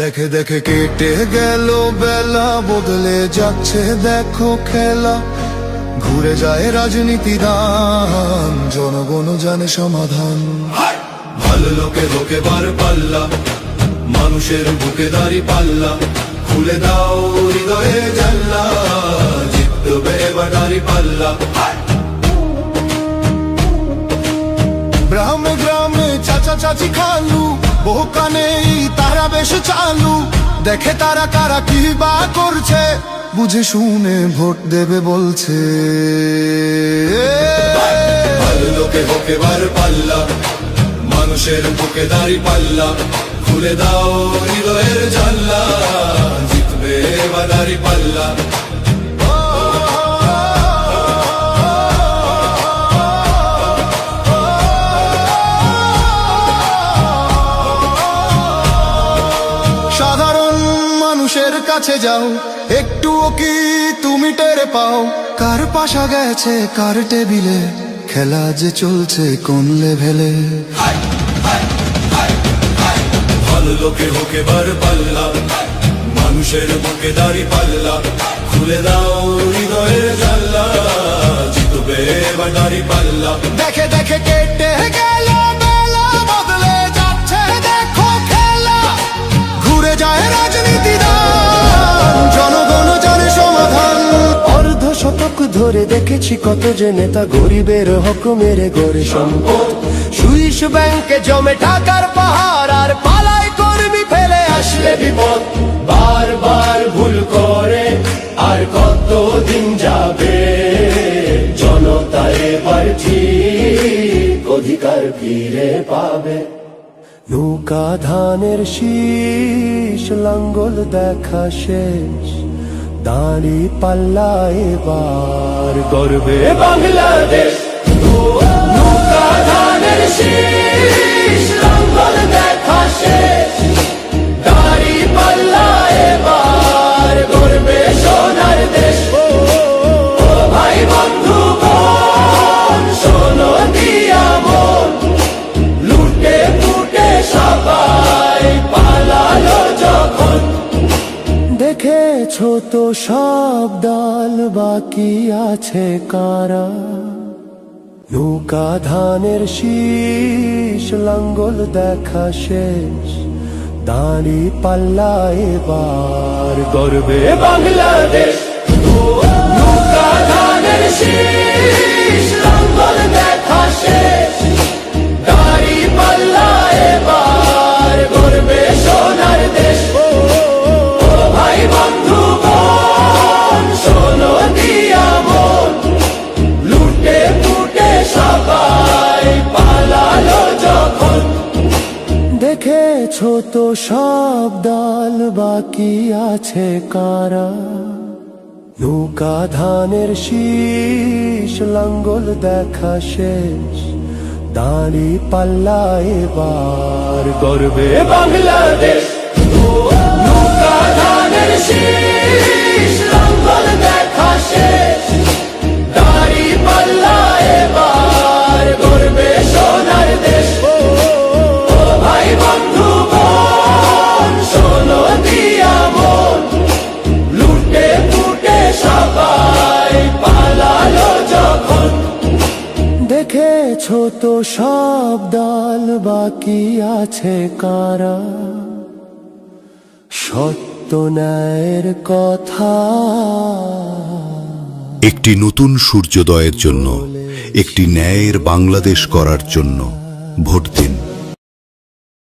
দেখে দেখে কেটে গেল বেলা, বদলে যাচ্ছে দেখো খেলা। ঘুরে যায় রাজনীতি দান, জনগণ জানে সমাধান। ভালো লোকে লোকে বার পাল্লা, মানুষের বুকে দাঁড়ি পাল্লা। খুলে দাও হৃদয়ে জানলা, জিতবে এবার দাঁড়ি পাল্লা। গ্রামে গ্রামে চাচা চাচি খালু, বহু কানে তারা বেশ চালু। দেখে তারা কারা কি বা করছে, বুঝে শুনে ভোট দেবে বলছে। ভালো লোকে হোকে বার পাল্লা, মানুষের বুকে দাঁড়ি পাল্লা। খুলে দাও হৃদয়ের জানলা, জিতবে এবার দাঁড়ি পাল্লা। সাধারণ মানুষের কাছে যাও, একটুও কি তুমি টের পাও? কার পাশা গেছে কার টেবিলে, খেলা যে চলছে কোন লেভেলে। ভালো লোকে হোকে বার পাল্লা, মানুষের বুকে দাঁড়ি পাল্লা। খুলে দাও হৃদয়ের জানলা, জিতবে এবার দাঁড়ি পাল্লা। দেখে দেখে কেটে গেল বেলা, বদলে যাচ্ছে দেখো খেলা। ঘুরে যায় রাজনীতি দান, জনগণ জানে সমাধান। অর্ধ শতক ধরে দেখেছি কত যে নেতা গরিবের হক মেরে গড়ে সম্পদ। সুইস ব্যাংকে জমে টাকার পাহাড়, আর পালায় কর্মী ফেলে আসলে বিপদ। বারবার ভুল করে আর কতদিন যাবে, জনতা এবার ঠিক অধিকার ফিরে পাবে। নৌকা ধানের শীষ, লাঙ্গল দেখা শেষ, দাঁড়ি পাল্লা এবার গর্বে বাংলাদেশ। নৌকা ধানের শীষ, লাঙ্গল দেখা শেষ, দাঁড়ি পাল্লা এবার গর্বে সোনার দেশ। ও ভাই বন্ধু বোন, শোনো দিয়া মন, লুটে ফুটে সবাই পালালো যখন। দেখেছো তো সব দল, বাকি আছে কারা? নৌকা ধানের শীষ, লাঙ্গল দেখা শেষ, দাঁড়ি পাল্লা এবার গর্বে বাংলাদেশ। নৌকা ধানের শীষ, লাঙ্গল দেখা শেষ, দাঁড়ি পাল্লা এবার গর্বে সোনার দেশ। ও ভাই বন্ধু বোন, শোনো দিয়া মন, লুটে ফুটে সবাই পালালো যখন। দেখেছো তো সব দল, বাকি আছে কারা? নৌকা ধানের শীষ, লাঙ্গল দেখা শেষ, দাঁড়ি পাল্লা এবার গর্বে বাংলাদেশ। নৌকা ধানের শীষ, লাঙ্গল দেখা শেষ, দাঁড়ি পাল্লা এবার গর্বে সোনার দেশ। ও ভাই বন্ধু বোন, শোনো দিয়া মন, লুটে ফুটে সবাই পালালো যখন। দেখেছো তো সব দল, বাকি আছে কারা? সত্য ন্যায়ের কথা। একটি নতুন সূর্যোদয়ের জন্য, একটি ন্যায়ের বাংলাদেশ করার জন্য ভোট দিন।